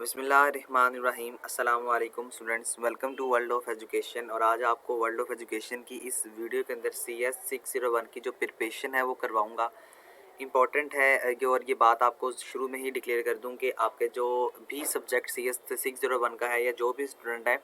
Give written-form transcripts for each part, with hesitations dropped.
बिस्मिल्लाहिर्रहमानिर्रहीम। अस्सलाम वालेकुम students, welcome to world of education. और आज आपको वर्ल्ड ऑफ एजुकेशन की इस वीडियो के अंदर CS 601 की जो प्रिपरेशन है वो करवाऊंगा। इम्पॉर्टेंट है कि और ये बात आपको शुरू में ही डिक्लेयर कर दूं कि आपके जो भी सब्जेक्ट CS 601 का है या जो भी स्टूडेंट है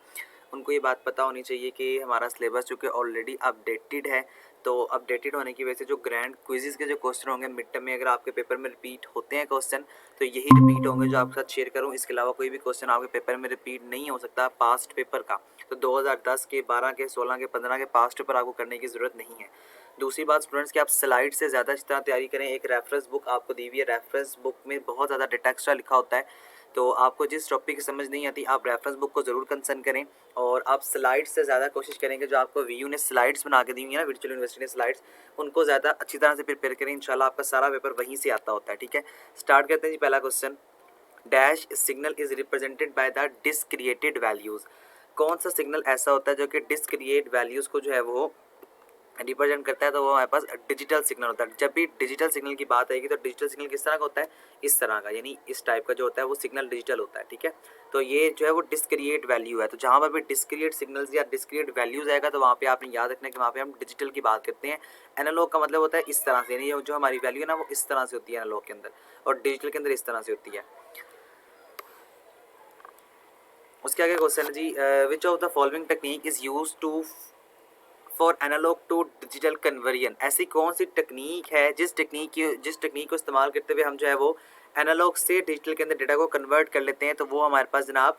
उनको ये बात पता होनी चाहिए कि हमारा सिलेबस जो कि ऑलरेडी अपडेटेड है। तो अपडेटेड होने की वजह से जो ग्रैंड क्विज़ के जो क्वेश्चन होंगे मिड टर्म में, अगर आपके पेपर में रिपीट होते हैं क्वेश्चन तो यही रिपीट होंगे जो आपके साथ शेयर करूँ। इसके अलावा कोई भी क्वेश्चन आपके पेपर में रिपीट नहीं हो सकता पास्ट पेपर का। तो 2010 के, 12 के, 16 के, 15 के पास्ट पेपर आपको करने की ज़रूरत नहीं है। दूसरी बात स्टूडेंट्स कि आप स्लाइड से ज़्यादा इस तरह तैयारी करें। एक रेफरेंस बुक आपको दी हुई है, रेफरेंस बुक में बहुत ज़्यादा डेटा एक्स्ट्रा लिखा होता है। तो आपको जिस टॉपिक की समझ नहीं आती आप रेफरेंस बुक को ज़रूर कंसर्न करें और आप स्लाइड्स से ज़्यादा कोशिश करेंगे। जो आपको वीयू ने स्लाइड्स बना के दी हुई है ना, वर्चुअल यूनिवर्सिटी ने स्लाइड्स, उनको ज़्यादा अच्छी तरह से प्रिपेयर करें। इंशाल्लाह आपका सारा पेपर वहीं से आता होता है। ठीक है, स्टार्ट करते हैं जी। पहला question, dash signal is represented by the discretized values. कौन सा सिग्नल ऐसा होता है जो कि डिस्क्रिएट वैल्यूज़ को जो है वो रिप्रेजेंट करता है? तो वो हमारे पास डिजिटल सिग्नल होता है। जब भी डिजिटल सिग्नल की बात आएगी तो डिजिटल सिग्नल किस तरह का होता है? इस तरह का, यानी इस टाइप का जो होता है वो सिग्नल डिजिटल होता है। ठीक है, तो ये जो है वो डिस्क्रिएट वैल्यू है। तो जहाँ पर भी डिस्क्रिएट सिग्नल्स या डिस्क्रिएट वैल्यूज आएगा तो वहाँ पे आपने याद रखना है कि वहाँ पे हम डिजिटल की बात करते हैं। एनालॉग का मतलब होता है इस तरह से, यानी जो हमारी वैल्यू है ना वो इस तरह से होती है एनालॉग के अंदर, और डिजिटल के अंदर इस तरह से होती है। उसके आगे क्वेश्चन है जी, which of the following technique is use to for analog to digital conversion. ऐसी कौन सी टेक्निक है जिस टेक्निक को इस्तेमाल करते हुए हम जो है वो एनालॉग से डिजिटल के अंदर डेटा को कन्वर्ट कर लेते हैं? तो वो हमारे पास जनाब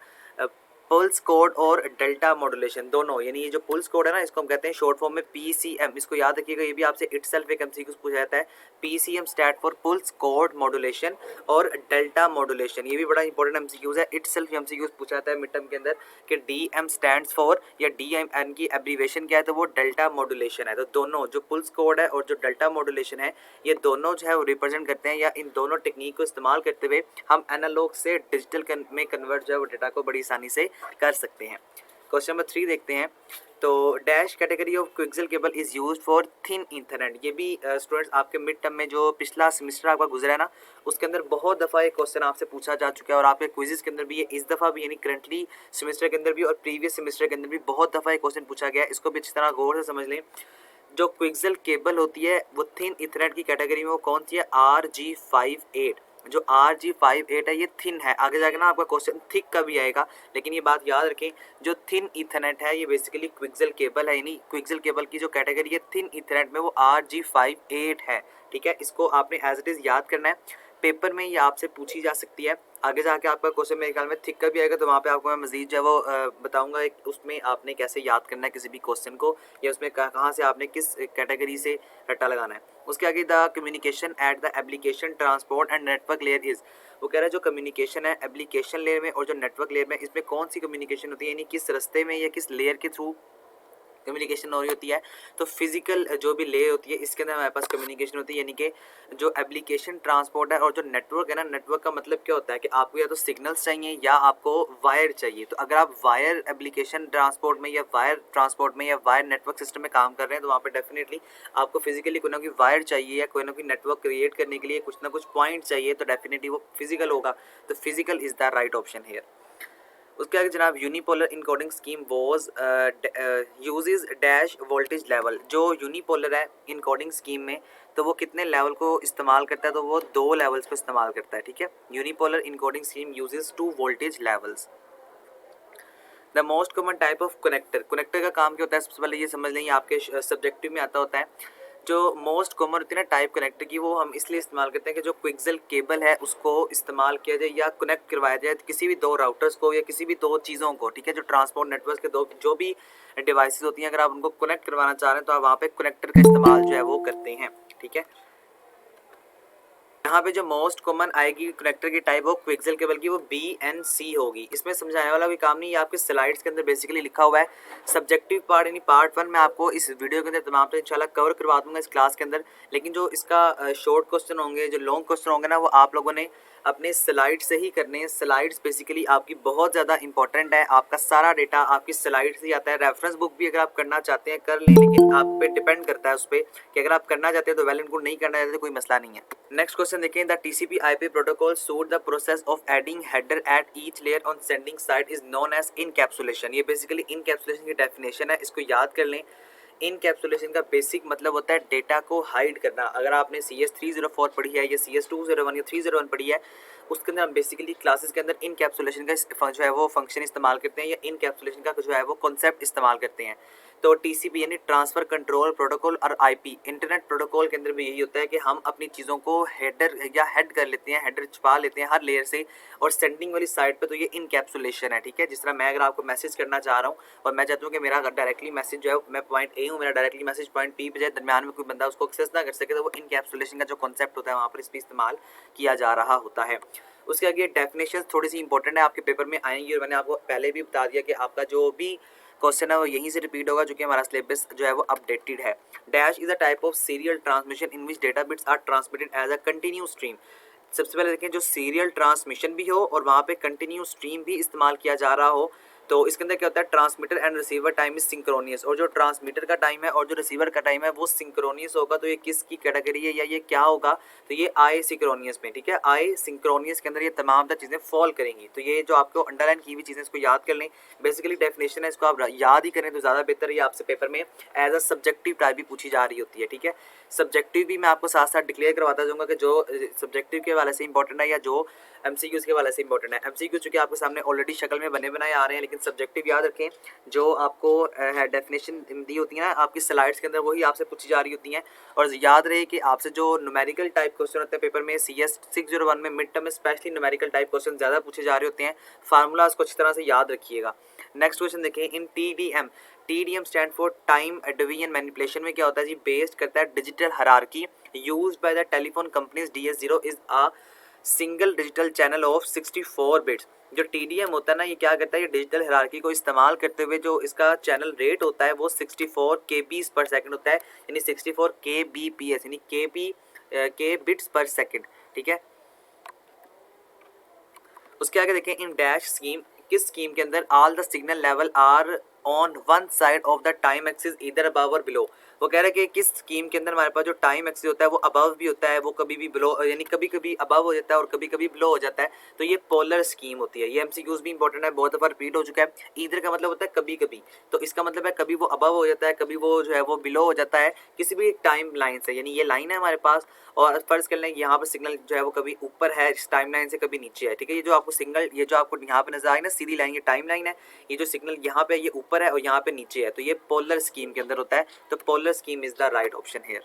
पल्स कोड और डेल्टा मॉड्यूलेशन दोनों, यानी ये जो पल्स कोड है ना इसको हम कहते हैं शॉर्ट फॉर्म में PCM। इसको याद रखिएगा, ये भी आपसे इटसेल्फ एक MCQ पूछा जाता है। PCM stand for pulse code modulation और डेल्टा मॉड्यूलेशन। ये भी बड़ा इंपॉर्टेंट MCQ है, इटसेल्फ MCQ पूछा जाता है मिड टर्म के अंदर कि DM स्टैंड्स फॉर या DMN की एब्रीवेशन क्या है? तो वो डेल्टा मॉड्यूलेशन है। तो दोनों जो पल्स कोड है और जो डेल्टा मॉड्यूलेशन है ये दोनों जो है वो रिप्रेजेंट करते हैं, या इन दोनों टेक्निक को इस्तेमाल करते हुए हम एनालॉग से डिजिटल में कन्वर्ट जो है वो डेटा को बड़ी आसानी से कर सकते हैं। क्वेश्चन नंबर 3 देखते हैं। तो dash category of coaxial cable is used for thin internet. ये भी स्टूडेंट्स आपके मिड टर्म में जो पिछला सेमेस्टर आपका गुजरा है ना उसके अंदर बहुत दफ़ा ये क्वेश्चन आपसे पूछा जा चुका है और आपके क्विजेस के अंदर भी ये इस दफ़ा भी, यानी करंटली सेमेस्टर के अंदर भी और प्रीवियस सेमेस्टर के अंदर भी बहुत दफ़ा ये क्वेश्चन पूछा गया है। इसको भी अच्छी तरह गौर से समझ लें। जो क्विक्सल केबल होती है वो थिन इथरनेट की कैटेगरी में वो कौन सी है? RG58। जो RG58 है ये थिन है। आगे जाके ना आपका क्वेश्चन थिक का भी आएगा, लेकिन ये बात याद रखें जो थिन इथरनेट है ये बेसिकली क्विक्सल केबल है, यानी क्विक्सल केबल की जो कैटेगरी है थिन इथरनेट में वो RG58 है। ठीक है, इसको आपने एज इट इज़ याद करना है। पेपर में ये आपसे पूछी जा सकती है। आगे जाके आपका क्वेश्चन मेरे ख्याल में थिक का भी आएगा, तो वहाँ पे आपको मैं मजीद जो है वो बताऊंगा उसमें आपने कैसे याद करना है किसी भी क्वेश्चन को, या उसमें कहाँ से आपने किस कैटेगरी से रट्टा लगाना है। उसके आगे the communication at the application transport and network layer is. वो कह रहा है जो कम्युनिकेशन है एप्लीकेशन लेयर में और जो नेटवर्क लेयर में, इसमें कौन सी कम्युनिकेशन होती है, यानी किस रास्ते में या किस लेयर के थ्रू कम्युनिकेशन हो रही होती है? तो फिजिकल जो भी लेयर होती है इसके अंदर हमारे पास कम्युनिकेशन होती है, यानी कि जो एप्लीकेशन ट्रांसपोर्ट है और जो नेटवर्क है ना, नेटवर्क का मतलब क्या होता है कि आपको या तो सिग्नल्स चाहिए या आपको वायर चाहिए। तो अगर आप वायर एप्लीकेशन ट्रांसपोर्ट में या वायर ट्रांसपोर्ट में या वायर नेटवर्क सिस्टम में काम कर रहे हैं तो वहाँ पर डेफिनेटली आपको फिजिकली कोई ना कोई वायर चाहिए या कोई ना कोई नेटवर्क क्रिएट करने के लिए कुछ ना कुछ पॉइंट चाहिए, तो डेफिनेटली वो फिजिकल होगा। तो physical is the right option here. उसके आगे जनाब unipolar encoding scheme was uses dash voltage level. जो यूनिपोलर है इनकोडिंग स्कीम में तो वो कितने लेवल को इस्तेमाल करता है? तो वो 2 लेवल्स को इस्तेमाल करता है। ठीक है, unipolar encoding scheme uses 2 voltage levels. The most common type of connector. Connector का काम क्या होता है? सबसे पहले ये समझ लें, आपके सब्जेक्टिव में आता होता है। जो मोस्ट कॉमन होती है ना टाइप कनेक्टर की, वो हम इसलिए इस्तेमाल करते हैं कि जो क्विक्सल केबल है उसको इस्तेमाल किया जाए या कनेक्ट करवाया जाए किसी भी 2 राउटर्स को या किसी भी 2 चीज़ों को। ठीक है, जो ट्रांसपोर्ट नेटवर्क के 2 जो भी डिवाइसेस होती हैं, अगर आप उनको कनेक्ट करवाना चाह रहे हैं तो आप वहाँ पे कनेक्टर का इस्तेमाल जो है वो करते हैं। ठीक है, यहाँ पे जो मोस्ट कॉमन आएगी कनेक्टर की टाइप ऑफ क्विक्सल केबल की वो BNC होगी। इसमें समझाने वाला कोई काम नहीं है, आपके स्लाइड्स के अंदर बेसिकली लिखा हुआ है। सब्जेक्टिव पार्ट यानी पार्ट 1 में आपको इस वीडियो के अंदर तमाम तो इंशाल्लाह कवर करवा दूंगा इस क्लास के अंदर, लेकिन जो इसका शॉर्ट क्वेश्चन होंगे, जो लॉन्ग क्वेश्चन होंगे ना, वो आप लोगों ने अपने स्लाइड से ही करने हैं। स्लाइड्स बेसिकली आपकी बहुत ज़्यादा इंपॉर्टेंट है, आपका सारा डेटा आपकी स्लाइड से ही आता है। रेफरेंस बुक भी अगर आप करना चाहते हैं कर लें, लेकिन आप पे डिपेंड करता है उस पर कि अगर आप करना चाहते हैं तो वेल एंड गुड, नहीं करना चाहते तो कोई मसला नहीं है। नेक्स्ट क्वेश्चन देखें, the TCP IP protocol suite the process of adding header at each layer on sending side is known as encapsulation. ये बेसिकली इनकैप्सुलेशन की डेफिनेशन है, इसको याद कर लें। इनकैप्सुलेशन का बेसिक मतलब होता है डेटा को हाइड करना। अगर आपने CS 304 पढ़ी है या CS 201 या 301 पढ़ी है, उसके अंदर हम बेसिकली क्लासेस के अंदर इनकैप्सुलेशन का जो है वो फंक्शन इस्तेमाल करते हैं या इनकैप्सुलेशन का जो है वो कॉन्सेप्ट इस्तेमाल करते हैं। तो TCP यानी ट्रांसफ़र कंट्रोल प्रोटोकॉल और IP इंटरनेट प्रोटोकॉल के अंदर भी यही होता है कि हम अपनी चीज़ों को हेडर या हेड कर लेते हैं, हेडर छुपा लेते हैं हर लेयर से, और सेंडिंग वाली साइड पे तो ये इनकैप्सुलेशन है। ठीक है, जिस तरह मैं अगर आपको मैसेज करना चाह रहा हूँ और मैं चाहता हूँ कि मेरा डायरेक्टली मैसेज जो है, मैं पॉइंट A हूँ, मेरा डायरेक्टली मैसेज पॉइंट B पे जाए, दरमियान में कोई बंदा उसको एक्सेस ना कर सके, तो वो इनकैप्सुलेशन का जो कॉन्सेप्ट होता है वहाँ पर इस पर इस्तेमाल किया जा रहा होता है। उसके आगे डेफिनेशन थोड़ी सी इंपॉर्टेंट है, आपके पेपर में आएंगी, और मैंने आपको पहले भी बता दिया कि आपका जो भी क्वेश्चन है वो यहीं से रिपीट होगा, जो कि हमारा सिलेबस जो है वो अपडेटेड है। Dash is a type of serial transmission in which data bits are transmitted as a continue stream. सबसे पहले देखें, जो सीरियल ट्रांसमिशन भी हो और वहाँ पे कंटिन्यू स्ट्रीम भी इस्तेमाल किया जा रहा हो, तो इसके अंदर क्या होता है, transmitter and receiver time is synchronous, और जो ट्रांसमीटर का टाइम है और जो रिसीवर का टाइम है वो सिंक्रोनियस होगा। तो ये किसकी कैटेगरी है या ये क्या होगा, तो ये आई सिंक्रोनियस में। ठीक है, आई सिंक्रोनियस के अंदर ये तमाम चीज़ें फॉल करेंगी। तो ये जो आपको अंडरलाइन की हुई चीज़ें इसको याद कर लें, बेसिकली डेफिनेशन है, इसको आप याद ही करें तो ज़्यादा बेहतर है। ये आपसे पेपर में एज अ सब्जेक्टिव टाइप भी पूछी जा रही होती है। ठीक है, सब्जेक्टिव भी मैं आपको साथ साथ डिक्लेयर करवाता जाऊँगा कि जो सब्जेक्टिव के वाले से इंपॉर्टेंट है या जो MCQs के वाले से इंपॉर्टेंट है। MCQ चूँकि आपके सामने ऑलरेडी शक्ल में बने बनाए आ रहे हैं, लेकिन सब्जेक्टिव याद रखें, जो आपको डेफिनेशन दी होती है ना आपकी स्लाइड्स के अंदर, वही आपसे पूछी जा रही होती हैं। और याद रहे कि आपसे जो न्यूमेरिकल टाइप क्वेश्चन होते हैं पेपर में CS 601 में मिड टर्म में स्पेशली न्यूमेरिकल टाइप क्वेश्चन ज़्यादा पूछे जा रहे होते हैं। फार्मूलाज को अच्छी तरह से याद रखिएगा। नेक्स्ट क्वेश्चन देखें, इन TDM stand for time division manipulation में क्या होता है जी, बेस्ड करता है digital hierarchy used by the telephone companies. DS0 is a single digital channel of 64 bits. जो TDM होता है ना, ये क्या करता है, ये डिजिटल हायरार्की को इस्तेमाल करते हुए जो इसका चैनल रेट होता है वो 64 kbs पर सेकंड होता है, यानी 64 kbps यानी k बिट्स पर सेकंड। ठीक है, उसके आगे देखें, इन डैश स्कीम, किस स्कीम के अंदर all the signal level are on one side of the time axis इधर अबव और बिलो। वो कह रहे हैं कि किस स्कीम के अंदर हमारे पास जो टाइम एक्सिस होता है वो अबव भी होता है, वो कभी भी बिलो, यानी कभी कभी अबव हो जाता है और कभी कभी बिलो हो जाता है। तो ये पोलर स्कीम होती है। ये MCQs भी इंपॉर्टेंट है, बहुत दफ़ा रिपीट हो चुका है। इधर का मतलब होता है कभी कभी, तो इसका मतलब है कभी वो अबव हो जाता है, कभी वो जो है वो बिलो हो जाता है किसी भी टाइम लाइन से। यानी ये लाइन है हमारे पास, और फर्ज कर लें यहाँ पर सिग्नल जो है वो कभी ऊपर है इस टाइम लाइन से, कभी नीचे है। ठीक है, ये जो आपको सिग्नल, ये जो आपको यहाँ पे नजर आए ना सीधी लाइन, ये टाइम लाइन है। ये जो सिग्नल यहाँ पे ये ऊपर है और यहाँ पे नीचे है, तो ये पोलर स्कीम के अंदर होता है। तो polar scheme is the right option here.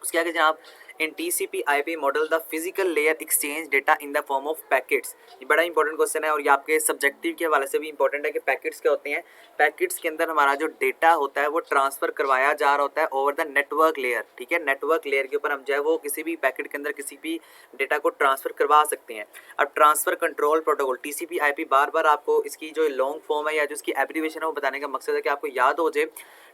उसके आगे जनाब, इन TCP IP model the physical layer exchange data in the form of packets. ये बड़ा इंपॉर्टेंट क्वेश्चन है और ये आपके सब्जेक्टिव के हवाले से भी इंपॉर्टेंट है कि पैकेट्स क्या होते हैं। पैकेट्स के अंदर हमारा जो डेटा होता है वो ट्रांसफर करवाया जा रहा होता है ओवर द नेटवर्क लेयर। ठीक है, नेटवर्क लेयर के ऊपर हम जो है वो किसी भी पैकेट के अंदर किसी भी डेटा को ट्रांसफर करवा सकते हैं। अब transfer control protocol TCP IP, बार बार आपको इसकी जो लॉन्ग फॉर्म है या जो इसकी एब्रीविएशन है वो बताने का मकसद है कि आपको याद हो जाए।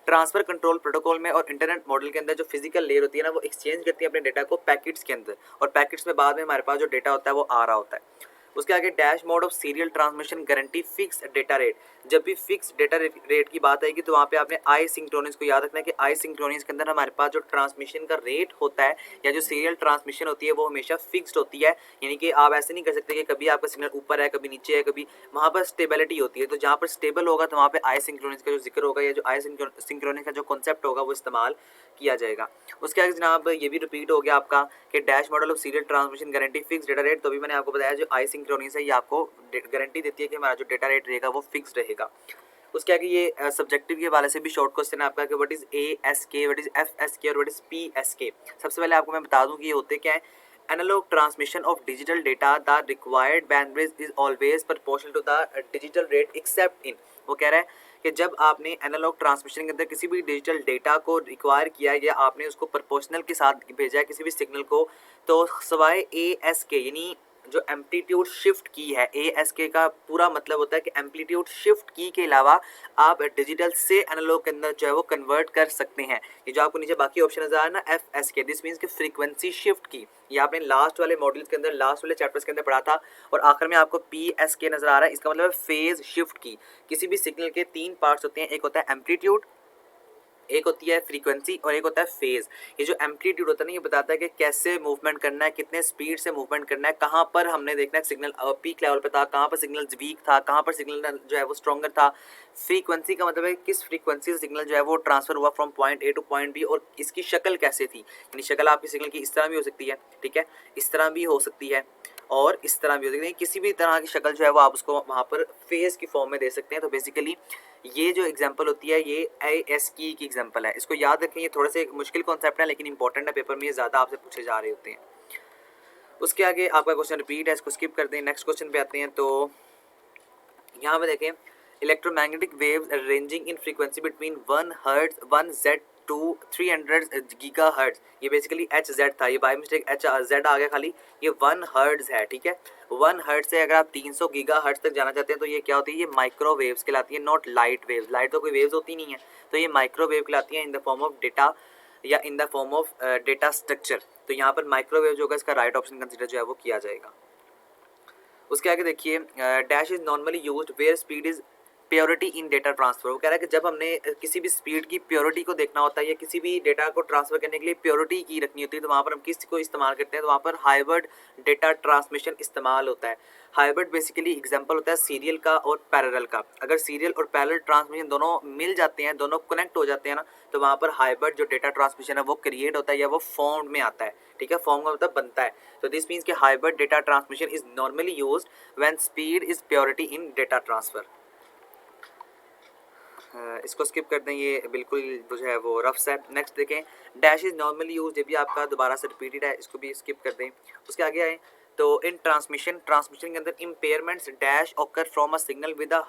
ट्रांसफर कंट्रोल प्रोटोकॉल में और इंटरनेट मॉडल के अंदर जो फिजिकल लेयर होती है ना, वो एक्सचेंज करती है अपने डेटा को पैकेट्स के अंदर, और पैकेट्स में बाद में हमारे पास जो डेटा होता है वो आ रहा होता है। उसके आगे dash mode of serial transmission guarantee fix data rate. जब भी फिक्स डेटा रेट की बात आएगी तो वहाँ पे आपने आई सिंक्रोनियस को याद रखना है कि आई सिंक्रोनियस के अंदर हमारे पास जो ट्रांसमिशन का रेट होता है या जो सीरियल ट्रांसमिशन होती है वो हमेशा फिक्स्ड होती है। यानी कि आप ऐसे नहीं कर सकते कि कभी आपका सिग्नल ऊपर है कभी नीचे है, कभी वहाँ पर स्टेबिलिटी होती है। तो जहाँ पर स्टेबल होगा तो वहाँ पे आई सिंक्रोनियस का जो जिक्र होगा या जो आई सिंक्रोनियस का जो कॉन्सेप्ट होगा वो इस्तेमाल किया जाएगा। उसके आगे जनाब ये भी रिपीट हो गया आपका कि dash model of serial transmission guarantee fix data rate. तो अभी मैंने आपको बताया जो आई सिंक्रोनियस है ये आपको गारंटी देती है कि हमारा जो डेटा रेट रहेगा वो फिक्स रहेगा। उसके आगे ये सब्जेक्टिव के हवाले से भी शॉर्ट क्वेश्चन है आपका कि what is ASK, what is FSK और व्हाट इज़ PSK। सबसे पहले आपको मैं बता दूं कि ये होते क्या है। Analogue transmission of digital data, the required bandwidth is always proportional to the digital rate except in. वो कह रहा है कि जब आपने एनालॉग ट्रांसमिशन के अंदर किसी भी डिजिटल डेटा को रिक्वायर किया या आपने उसको प्रोपोर्शनल के साथ भेजा है किसी भी सिग्नल को, तो सवाए ASK यानी जो एम्पलीट्यूड शिफ्ट की है, ASK का पूरा मतलब होता है कि एम्पलीट्यूड शिफ्ट की के अलावा आप डिजिटल से एनालॉग के अंदर जो है वो कन्वर्ट कर सकते हैं। ये जो आपको नीचे बाकी ऑप्शन नजर आ रहा है ना, FSK, दिस मीन्स कि फ्रीक्वेंसी शिफ्ट की, ये आपने लास्ट वाले मॉड्यूल के अंदर, लास्ट वाले चैप्टर्स के अंदर पढ़ा था। और आखिर में आपको PSK नजर आ रहा है, इसका मतलब है फेज शिफ्ट की। किसी भी सिग्नल के तीन पार्ट्स होते हैं, एक होता है एम्पलीट्यूड, एक होती है फ्रीक्वेंसी और एक होता है फेज। ये जो एम्पलीट्यूड होता है ना, ये बताता है कि कैसे मूवमेंट करना है, कितने स्पीड से मूवमेंट करना है, कहाँ पर हमने देखना है सिग्नल पीक लेवल पे था, कहाँ पर सिग्नल वीक था, कहाँ पर सिग्नल जो है वो स्ट्रॉन्गर था। फ्रीक्वेंसी का मतलब है किस फ्रीक्वेंसी से सिग्नल जो है वो ट्रांसफर हुआ from point A two point B, और इसकी शक्ल कैसे थी। यानी शक्ल आपकी सिग्नल की इस तरह भी हो सकती है, ठीक है, इस तरह भी हो सकती है और इस तरह भी हो सकती है। किसी भी तरह की शक्ल जो है वो आप उसको वहाँ पर फेज की फॉर्म में दे सकते हैं। तो बेसिकली ये जो एग्जांपल होती है ये ASK की एग्जांपल है, इसको याद रखें। ये थोड़े से मुश्किल कॉन्सेप्ट है लेकिन इंपॉर्टेंट है, पेपर में ये ज़्यादा आपसे पूछे जा रहे होते हैं। उसके आगे आपका क्वेश्चन रिपीट है, इसको स्किप कर दें, नेक्स्ट क्वेश्चन पे आते हैं। तो यहाँ पे देखें, electromagnetic waves ranging in frequency between 1 hertz 1 Z to 300 giga hertz. ये बेसिकली HZ था, ये बाय मिस्टेक HZ आ गया खाली, ये 1 हर्ट्ज है, ठीक है। 1 हर्ट्ज से अगर आप 300 गीगा हर्ट्ज तक जाना चाहते हैं तो ये क्या होती है, ये माइक्रोवेव्स कहलाती है, नॉट लाइट वेव्स। लाइट तो कोई वेव्स होती नहीं है, तो ये माइक्रोवेव कहलाती है in the form of data या in the form of data structure. तो यहाँ पर माइक्रोवेव जो होगा इसका राइट ऑप्शन कंसिडर जो है वो किया जाएगा। उसके आगे देखिए, dash is normally used where speed is purity in data transfer. वो कह रहा है कि जब हमने किसी भी स्पीड की प्योरिटी को देखना होता है या किसी भी डेटा को ट्रांसफर करने के लिए प्योरिटी की रखनी होती है, तो वहाँ पर हम किस को इस्तेमाल करते हैं, तो वहाँ पर हाइब्रिड डेटा ट्रांसमिशन इस्तेमाल होता है। हाइब्रिड बेसिकली एग्जांपल होता है सीरियल का और पैरेलल का। अगर सीरियल और पैरेलल ट्रांसमिशन दोनों मिल जाते हैं, दोनों कनेक्ट हो जाते हैं ना, तो वहाँ पर हाइब्रिड जो डेटा ट्रांसमिशन है वो क्रिएट होता है या वो फॉर्म में आता है, ठीक है, फॉर्म का मतलब बनता है। तो दिस मीन्स कि hybrid data transmission is normally used when speed is purity in data transfer. इसको स्किप कर दें, ये बिल्कुल जो है वो रफ है। नेक्स्ट देखें, डैश इज नॉर्मली यूज, ये भी आपका दोबारा से रिपीटेड है, इसको भी स्किप कर दें। उसके आगे आए तो इन ट्रांसमिशन के अंदर impairments dash occur from a signal with a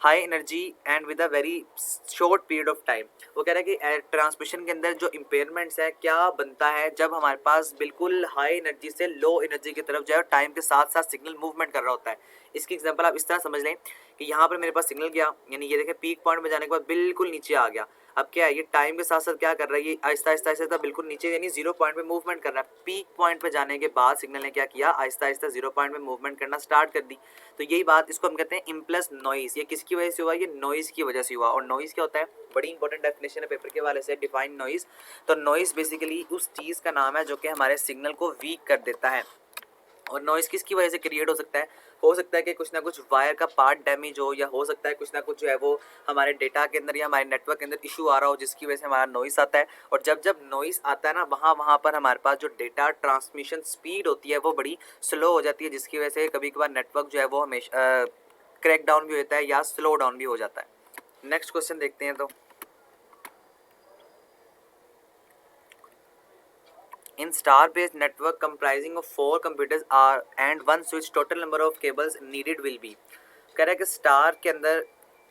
high energy and with a very short period of time. वो कह रहा है कि ट्रांसमिशन के अंदर जो इम्पेयरमेंट्स है क्या बनता है जब हमारे पास बिल्कुल हाई एनर्जी से लो एनर्जी की तरफ जो है टाइम के साथ साथ सिग्नल मूवमेंट कर रहा होता है। इसकी एग्जांपल आप इस तरह समझ लें कि यहाँ पर मेरे पास सिग्नल गया, यानी ये देखें पीक पॉइंट में जाने के बाद बिल्कुल नीचे आ गया। अब क्या है, ये टाइम के साथ साथ क्या कर रहा है, ये आहिस्ता आहिस्ता आहिस्ता बिल्कुल नीचे यानी 0 पॉइंट पे मूवमेंट कर रहा है। पीक पॉइंट पे जाने के बाद सिग्नल ने क्या किया, आहिस्ता आहिस्ता 0 पॉइंट पे मूवमेंट करना स्टार्ट कर दी। तो यही बात, इसको हम कहते हैं इम्पल्स नॉइस। ये किसकी वजह से हुआ, ये नॉइस की वजह से हुआ। और नॉइस क्या होता है, बड़ी इंपॉर्टेंट डेफिनेशन है पेपर के वाले से, डिफाइन नॉइस। तो नॉइस बेसिकली उस चीज़ का नाम है जो कि हमारे सिग्नल को वीक कर देता है। और नॉइस किसकी वजह से क्रिएट हो सकता है कि कुछ ना कुछ वायर का पार्ट डैमेज हो, या हो सकता है कुछ ना कुछ जो है वो हमारे डेटा के अंदर या हमारे नेटवर्क के अंदर इशू आ रहा हो, जिसकी वजह से हमारा नॉइस आता है। और जब नॉइस आता है ना, वहाँ पर हमारे पास जो डेटा ट्रांसमिशन स्पीड होती है वो बड़ी स्लो हो जाती है, जिसकी वजह से कभी कभार नेटवर्क जो है वो हमेशा क्रैक डाउन भी होता है या स्लो डाउन भी हो जाता है। नेक्स्ट क्वेश्चन देखते हैं। तो in star-based network comprising of 4 computers are and 1 switch, total number of cables needed will be। कह रहा है कि स्टार के अंदर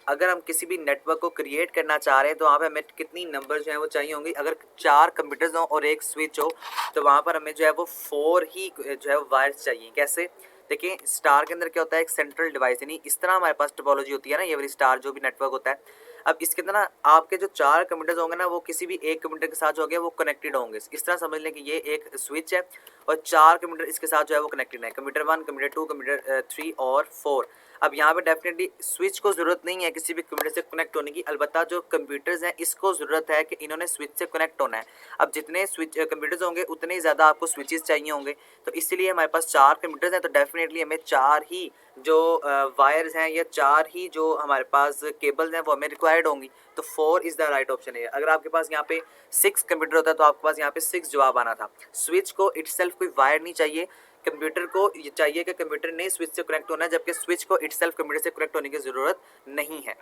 अगर हम किसी भी नेटवर्क को क्रिएट करना चाह रहे हैं तो वहाँ पे हमें कितनी नंबर जो है वो चाहिए होंगे। अगर 4 कंप्यूटर्स हो और एक स्विच हो तो वहाँ पर हमें जो है वो 4 ही जो है वायर्स चाहिए। कैसे, देखिए स्टार के अंदर क्या होता है, एक सेंट्रल डिवाइस, यानी इस तरह हमारे पास टोपोलॉजी होती है ना, ये वाली स्टार जो भी नेटवर्क होता है। अब इसके अंदर ना आपके जो 4 कंप्यूटर्स होंगे ना, वो किसी भी एक कंप्यूटर के साथ जो होंगे वो कनेक्टेड होंगे। इस तरह समझ लें कि ये एक स्विच है और 4 कंप्यूटर इसके साथ जो है वो कनेक्टेड है, कंप्यूटर 1, कंप्यूटर 2, कंप्यूटर 3 और 4। अब यहाँ पे डेफिनेटली स्विच को ज़रूरत नहीं है किसी भी कंप्यूटर से कनेक्ट होने की, अलबत्ता जो कंप्यूटर्स हैं इसको ज़रूरत है कि इन्होंने स्विच से कनेक्ट होना है। अब जितने स्विच कंप्यूटर्स होंगे उतने ही ज़्यादा आपको स्विचेस चाहिए होंगे। तो इसलिए हमारे पास 4 कंप्यूटर्स हैं, तो डेफिनेटली हमें 4 ही जो वायर्स हैं या 4 ही जो हमारे पास केबल्स हैं वो हमें रिक्वायर्ड होंगी। तो 4 इज़ द राइट ऑप्शन है। अगर आपके पास यहाँ पे 6 कंप्यूटर होता है तो आपके पास यहाँ पे 6 जवाब आना था। स्विच को इटसेल्फ कोई वायर नहीं चाहिए, कंप्यूटर को ये चाहिए कि कंप्यूटर ने स्विच से कनेक्ट होना है, जबकि स्विच को इटसेल्फ कंप्यूटर से कनेक्ट होने की ज़रूरत नहीं है।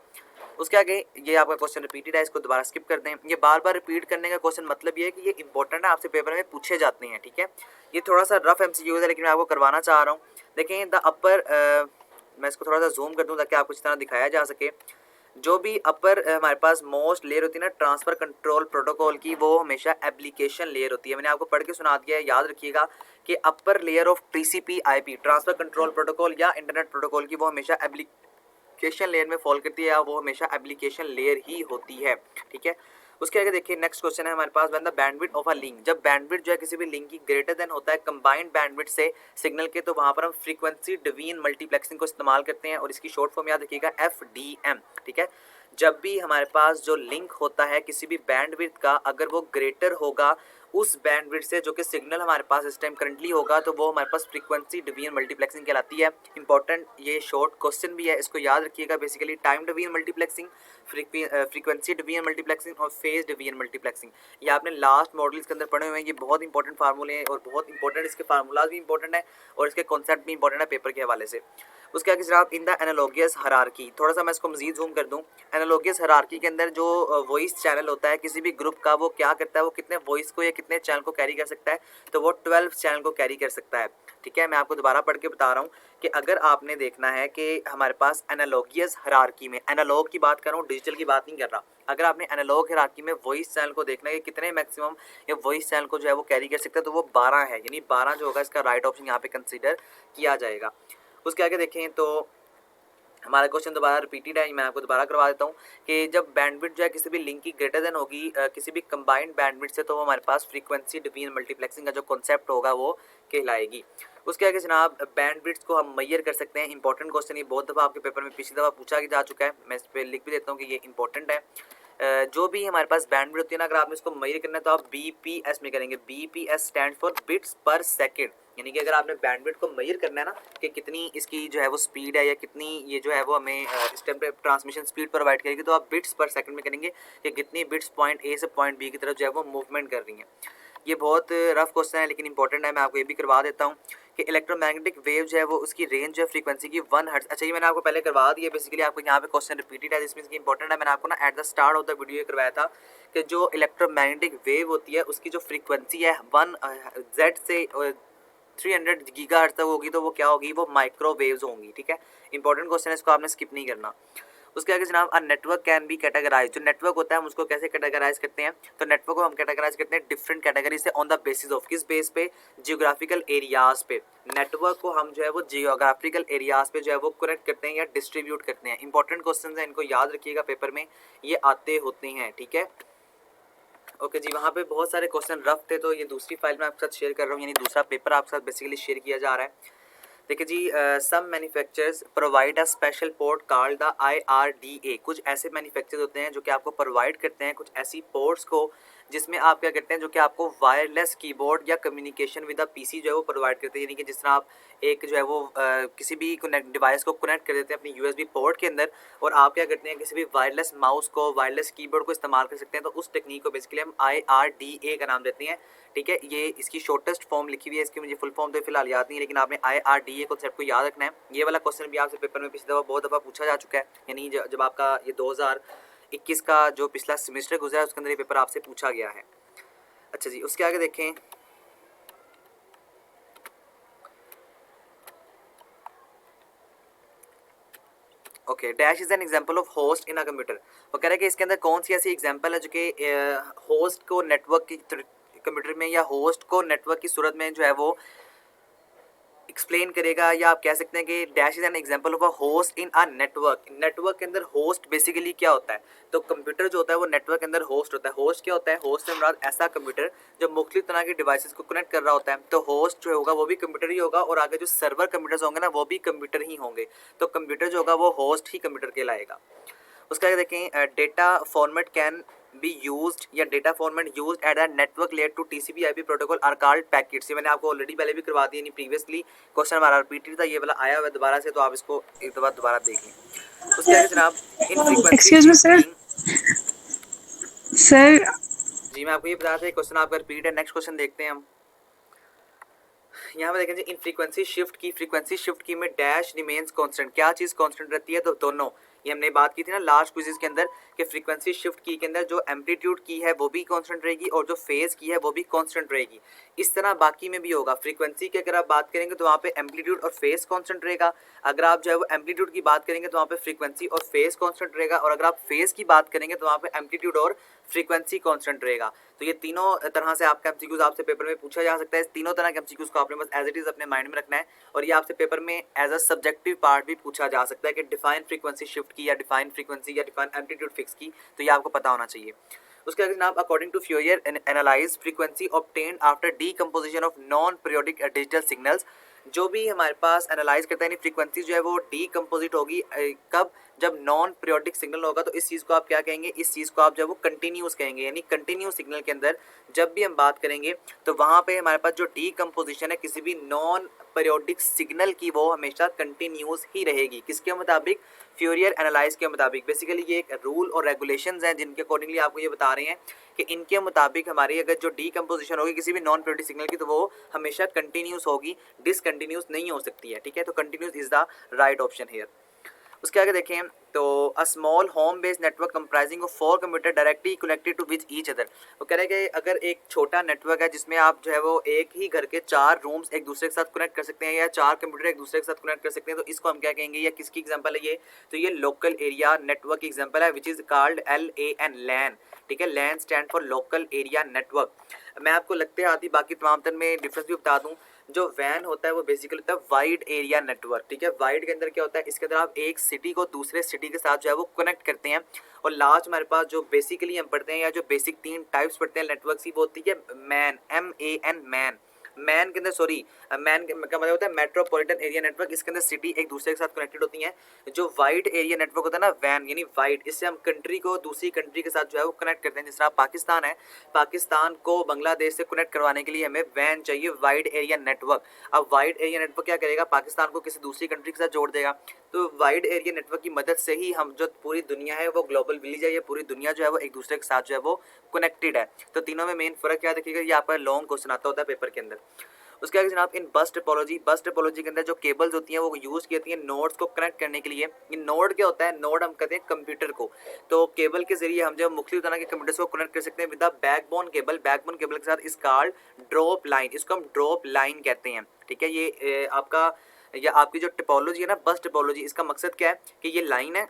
उसके आगे ये आपका क्वेश्चन रिपीटेड है, इसको दोबारा स्किप कर दें। ये बार बार रिपीट करने का क्वेश्चन मतलब ये है कि ये इंपॉर्टेंट है, आपसे पेपर में पूछे जाते हैं, ठीक है। ये थोड़ा सा रफ MCQ है लेकिन मैं आपको करवाना चाह रहा हूँ। देखें द अपर, मैं इसको थोड़ा सा जूम कर दूँ ताकि आपको इस तरह दिखाया जा सके। जो भी अपर हमारे पास मोस्ट लेयर होती है ना ट्रांसफ़र कंट्रोल प्रोटोकॉल की, वो हमेशा एप्लीकेशन लेयर होती है। मैंने आपको पढ़ के सुना दिया है, याद रखिएगा कि upper layer of TCP IP transfer control protocol या इंटरनेट प्रोटोकॉल की वो हमेशा एप्लीकेशन लेयर में फॉल करती है या वो हमेशा एप्लीकेशन लेयर ही होती है, ठीक है। उसके आगे देखिए नेक्स्ट क्वेश्चन है हमारे पास, when the bandwidth of a link, जब बैंडविड्थ जो है किसी भी लिंक की ग्रेटर देन होता है कंबाइंड बैंडविड्थ से सिग्नल के, तो वहां पर हम फ्रीक्वेंसी डिवीजन मल्टीप्लेक्सिंग को इस्तेमाल करते हैं और इसकी शॉर्ट फॉर्म याद रखिएगा FDM, ठीक है। जब भी हमारे पास जो लिंक होता है किसी भी बैंडविड्थ का, अगर वो ग्रेटर होगा उस बैंडविड्थ से जो कि सिग्नल हमारे पास इस टाइम करंटली होगा, तो वो हमारे पास फ्रीक्वेंसी डिवीजन मल्टीप्लेक्सिंग कहलाती है। इंपॉर्टेंट ये शॉर्ट क्वेश्चन भी है, इसको याद रखिएगा। Basically time division multiplexing, frequency division multiplexing और फेज डिवीजन मल्टीप्लेक्सिंग, ये आपने लास्ट मॉडल्स के अंदर पढ़े हुए हैं। ये बहुत इंपॉर्टेंट फार्मूले हैं और बहुत इंपॉर्टेंट इसके फार्मूलाज भी इंपॉर्टेंट है और इसके कॉन्सेप्ट भी इंपॉर्टेंट है पेपर के हवाले से। उसके आगे जनाब इन द एनालॉगस हायरार्की, थोड़ा सा मैं इसको मजीद जूम कर दूं। एनालॉगस हायरार्की के अंदर जो वॉइस चैनल होता है किसी भी ग्रुप का, वो क्या करता है, वो कितने वॉइस को या कितने चैनल को कैरी कर सकता है, तो वो 12 चैनल को कैरी कर सकता है, ठीक है। मैं आपको दोबारा पढ़ के बता रहा हूँ कि अगर आपने देखना है कि हमारे पास एनालॉगस हायरार्की में, एनालॉग की बात कर रहा हूँ, डिजिटल की बात नहीं कर रहा, अगर आपने एनालॉग हायरार्की में वॉइस चैनल को देखना है कि कितने मैक्सिमम या वॉइस चैनल को जो है वो कैरी कर सकता है, तो वो 12 है, यानी 12 जो होगा इसका राइट ऑप्शन यहाँ पे कंसीडर किया जाएगा। उसके आगे देखें तो हमारा क्वेश्चन दोबारा रिपीटेड है, मैं आपको दोबारा करवा देता हूँ कि जब बैंडविड्थ जो है किसी भी लिंक की ग्रेटर देन होगी किसी भी कंबाइंड बैंडविड्थ से, तो वो हमारे पास फ्रीक्वेंसी डिवीजन मल्टीप्लेक्सिंग का जो कॉन्सेप्ट होगा वो कहलाएगी। उसके आगे जनाब बैंडविड्थ को हम मेजर कर सकते हैं। इंपॉर्टेंट क्वेश्चन, ये बहुत दफ़ा आपके पेपर में पिछली दफ़ा पूछा जा चुका है, मैं इस पर लिख भी देता हूँ कि ये इंपॉर्टेंट है। जो भी हमारे पास बैंडविड्थ होती है ना, अगर आपने इसको मेजर करना है तो आप BPS में करेंगे। BPS स्टैंड फॉर बिट्स पर सेकेंड, यानी कि अगर आपने बैंडविड्थ को मेजर करना है ना कि कितनी इसकी जो है वो स्पीड है या कितनी ये जो है वो हमें इस टाइम पे ट्रांसमिशन स्पीड प्रोवाइड करेगी, तो आप बिट्स पर सेकंड में करेंगे कि कितनी बिट्स पॉइंट A से पॉइंट B की तरफ जो है वो मूवमेंट कर रही हैं। ये बहुत रफ क्वेश्चन है लेकिन इंपॉर्टेंट है, मैं आपको ये भी करवा देता हूँ कि इलेक्ट्रोमैग्नेटिक वेव जो है वो उसकी रेंज जो है फ्रीक्वेंसी की 1 हर्ट्ज। अच्छा ये मैंने आपको पहले करवा दिया, बेसिकली आपको यहाँ पे क्वेश्चन रिपीटेड है जिसमें इसकी इंपॉर्टेंट है। मैंने आपको ना at the start of the video ये करवाया था कि जो इलेक्ट्रोमैग्नेटिक वेव होती है उसकी जो फ्रीक्वेंसी है 1 Z से 300 गीगाहर्ट्ज तक होगी, तो वो क्या होगी, वो माइक्रोवेव्स होंगी, ठीक है। इंपॉर्टेंट क्वेश्चन है, इसको आपने स्किप नहीं करना। उसके आगे जनाब a network can be categorise, जो नेटवर्क होता है हम उसको कैसे कैटेगराइज करते हैं, तो नेटवर्क को हम कैटेगराइज करते हैं डिफरेंट कैटेगरी से ऑन द बेसिस ऑफ, किस बेस पे, जियोग्राफिकल एरियाज पे। नेटवर्क को हम जो है वो जियोग्राफिकल एरियाज पे जो है वो कनेक्ट करते हैं या डिस्ट्रीब्यूट करते हैं। इंपॉर्टेंट क्वेश्चन है, इनको याद रखिएगा, पेपर में ये आते होते हैं, ठीक है। ओके जी, वहाँ पे बहुत सारे क्वेश्चन रफ थे, तो ये दूसरी फाइल में आपके साथ शेयर कर रहा हूँ, यानी दूसरा पेपर आपके साथ बेसिकली शेयर किया जा रहा है। देखिए जी, some manufacturers provide a special port called the IRDA। कुछ ऐसे मैन्युफैक्चरर्स होते हैं जो कि आपको प्रोवाइड करते हैं कुछ ऐसी पोर्ट्स को जिसमें आप क्या करते हैं, जो कि आपको वायरलेस कीबोर्ड या कम्युनिकेशन विद अ PC जो है वो प्रोवाइड करते हैं। यानी कि जिस तरह आप एक जो है वो किसी भी डिवाइस को कनेक्ट कर देते हैं अपनी USB पोर्ट के अंदर, और आप क्या करते हैं किसी भी वायरलेस माउस को, वायरलेस कीबोर्ड को इस्तेमाल कर सकते हैं, तो उस टेक्निक को बेसिकली हम IRDA का नाम देते हैं, ठीक है। ये इसकी शॉर्टेस्ट फॉर्म लिखी हुई है, इसकी मुझे फुल फॉर्म तो फिलहाल याद नहीं है, लेकिन आपने IRDA कॉन्सेप्ट को याद रखना है। ये वाला क्वेश्चन भी आपसे पेपर में पिछली दफ़ा बहुत दफ़ा पूछा जा चुका है, यानी जब आपका ये 2021 का जो पिछला सेमेस्टर गुजरा है उसके अंदर ये पेपर आपसे पूछा गया है। अच्छा जी, उसके आगे देखें, okay, dash is an example of host in a computer. वो कह रहा है कि इसके अंदर कौन सी ऐसी एग्जांपल है जो कि होस्ट को नेटवर्क की कंप्यूटर में या होस्ट को नेटवर्क की सूरत में जो है वो एक्सप्लेन करेगा, या आप कह सकते हैं कि dash is an example of a host in a network. Network के अंदर होस्ट बेसिकली क्या होता है, तो कंप्यूटर जो होता है वो नेटवर्क के अंदर होस्ट होता है। होस्ट क्या होता है, होस्ट से मुराद ऐसा कंप्यूटर जो मुख्तलिफ तरह के डिवाइसेस को कनेक्ट कर रहा होता है, तो होस्ट जो होगा वो भी कंप्यूटर ही होगा, और आगे जो सर्वर कंप्यूटर्स होंगे ना वो भी कंप्यूटर ही होंगे, तो कंप्यूटर जो होगा वो होस्ट ही कंप्यूटर कहलाएगा। उसका आगे देखें, data format can be used या data format used at the network layer to TCP/IP protocol are called packets. ये मैंने आपको ऑलरेडी पहले भी करवा दिया, नहीं प्रीवियसली क्वेश्चन हमारा रिपीटेड था, ये वाला आया हुआ है दोबारा से, तो आप इसको एक दफा दोबारा देख लें। उसके आगे जनाब in frequency excuse me sir. Sir ji मैं आपको ये बता था क्वेश्चन आपका रिपीट है। नेक्स्ट क्वेश्चन देखते हैं हम। यहाँ पे देखें जी, इन फ्रीक्वेंसी शिफ्ट की में डैश रिमेन्स कांस्टेंट, क्या चीज़ कांस्टेंट रहती है, तो दोनों, ये हमने बात की थी ना लास्ट क्विज़ के अंदर कि फ्रीक्वेंसी शिफ्ट की के अंदर जो एम्पलीट्यूड की है वो भी कांस्टेंट रहेगी और जो फेज की है वो भी कांस्टेंट रहेगी। इस तरह बाकी में भी होगा। फ्रीक्वेंसी की अगर आप बात करेंगे तो वहाँ पे एम्पलीट्यूड और फेस कांस्टेंट रहेगा। अगर आप जो है वो एम्पलीट्यूड की बात करेंगे तो वहाँ पे फ्रीक्वेंसी और फेस कांस्टेंट रहेगा, और अगर आप फेस की बात करेंगे तो वहाँ पे एम्पलीट्यूड और फ्रीक्वेंसी कांस्टेंट रहेगा। तो ये तीनों तरह से आपका एमसीक्यूज आपसे पेपर में पूछा जा सकता है। इस तीनों तरह के एमसीक्यूज को आपने बस एज इट इज अपने माइंड में रखना है, और ये आपसे पेपर में एज अ सब्जेक्टिव पार्ट भी पूछा जा सकता है कि डिफाइन फ्रीक्वेंसी शिफ्ट की, या डिफाइन फ्रीक्वेंसी, या डिफाइन एम्पलीट्यूड फिक्स की, तो ये आपको पता होना चाहिए। उसके आगे जनाब, according to Fourier analyse frequency obtained after decomposition of non periodic digital signals, जो भी हमारे पास एनालाइज करता है यानी फ्रीक्वेंसी जो है वो डीकम्पोजिट होगी कब, जब नॉन पीरियोडिक सिग्नल होगा। तो इस चीज़ को आप क्या कहेंगे, इस चीज़ को आप जो है वो कंटिन्यूस कहेंगे, यानी कंटिन्यूस सिग्नल के अंदर जब भी हम बात करेंगे तो वहाँ पे हमारे पास जो डीकम्पोजिशन है किसी भी नॉन पीरियोडिक सिग्नल की, वो हमेशा कंटिन्यूस ही रहेगी। किसके मुताबिक, फ्यूरियर एनालाइज के मुताबिक। बेसिकली ये एक रूल और रेगुलेशंस हैं जिनके अकॉर्डिंगली आपको ये बता रहे हैं कि इनके मुताबिक हमारी अगर जो डीकम्पोजिशन होगी किसी भी नॉन पीरियोडिक सिग्नल की, तो वो हमेशा कंटिन्यूस होगी, डिसकंटिन्यूस नहीं हो सकती है। ठीक है, तो continuous is the right option here. उसके आगे देखें तो a small home based network comprising of 4 computer directly connected to which each other. वो कह रहे हैं कि अगर एक छोटा नेटवर्क है जिसमें आप जो है वो एक ही घर के 4 रूम्स एक दूसरे के साथ कनेक्ट कर सकते हैं, या 4 कंप्यूटर एक दूसरे के साथ कनेक्ट कर सकते हैं, तो इसको हम क्या कहेंगे, या किसकी एग्जांपल है ये, तो ये लोकल एरिया नेटवर्क की एग्जांपल है, which is called LAN LAN. ठीक है, LAN stand for local area network. मैं आपको लगते आती बाकी तमाम तर में डिफरेंस भी बता दूं। जो वैन होता है वो बेसिकली होता है वाइड एरिया नेटवर्क। ठीक है, वाइड के अंदर क्या होता है, इसके अंदर आप एक सिटी को दूसरे सिटी के साथ जो है वो कनेक्ट करते हैं। और लास्ट हमारे पास जो बेसिकली हम पढ़ते हैं, या जो बेसिक 3 टाइप्स पढ़ते हैं नेटवर्क की, वो होती है मैन, MAN मैन। मैन के अंदर सॉरी, मैन का मतलब होता है मेट्रोपॉलिटन एरिया नेटवर्क, इसके अंदर सिटी एक दूसरे के साथ कनेक्टेड होती हैं। जो वाइड एरिया नेटवर्क होता है ना वैन, यानी वाइड, इससे हम कंट्री को दूसरी कंट्री के साथ जो है वो कनेक्ट करते हैं। जिस तरह पाकिस्तान है, पाकिस्तान को बांग्लादेश से कनेक्ट करवाने के लिए हमें वैन चाहिए, वाइड एरिया नेटवर्क। अब वाइड एरिया नेटवर्क क्या करेगा, पाकिस्तान को किसी दूसरी कंट्री के साथ जोड़ देगा। तो वाइड एरिया नेटवर्क की मदद से ही हम जो पूरी दुनिया है वो ग्लोबल विलेज है, ये पूरी दुनिया जो है वो एक दूसरे के साथ जो है वो कनेक्टेड है। तो तीनों में मेन फर्क क्या देखिएगा, ये आपका लॉन्ग क्वेश्चन आता होता है पेपर के अंदर। उसके आगे जनाब, इन बस टोपोलॉजी के अंदर जो केबल्स होती हैं वो यूज़ की जाती हैं नोड्स को कनेक्ट करने के लिए। ये नोड क्या होता है, नोड हम कहते हैं कंप्यूटर को। तो केबल के जरिए हम जो मुख्तलिफ तरह के कंप्यूटर्स को कनेक्ट कर सकते हैं with backbone cable. Backbone cable के साथ इस कॉल्ड ड्रॉप लाइन, इसको हम ड्रॉप लाइन कहते हैं। ठीक है, ये आपका या आपकी जो टिपोलॉजी है ना, बस टिपोलॉजी, इसका मकसद क्या है कि ये लाइन है,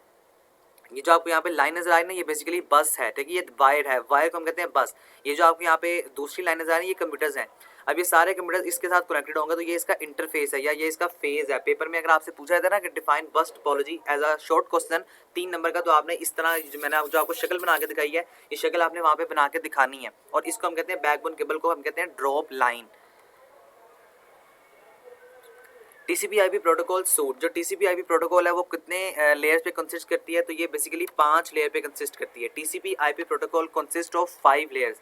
ये जो आपको यहाँ पे लाइन नजर आ रही है ना, ये बेसिकली बस है। ठीक है, ये वायर है, वायर को हम कहते हैं बस। ये जो आपको यहाँ पे दूसरी लाइन नजर आ रही है, ये कंप्यूटर्स हैं। अब ये सारे कंप्यूटर्स इसके साथ कनेक्टेड होंगे, तो ये इसका इंटरफेस है, या ये इसका फेज है। पेपर में अगर आपसे पूछा जाता है ना कि define bus topology as a short question 3 number का, तो आपने इस तरह मैंने जो आपको शक्ल बना के दिखाई है, ये शक्ल आपने वहाँ पे बना के दिखानी है। और इसको हम कहते हैं बैकबोन केबल को हम कहते हैं drop line. TCP/IP protocol suit, जो TCP/IP प्रोटोकॉल है वो कितने लेयर्स पे कंसिस्ट करती है, तो ये बेसिकली 5 लेयर पे कंसिस्ट करती है। TCP/IP protocol consist of 5 layers.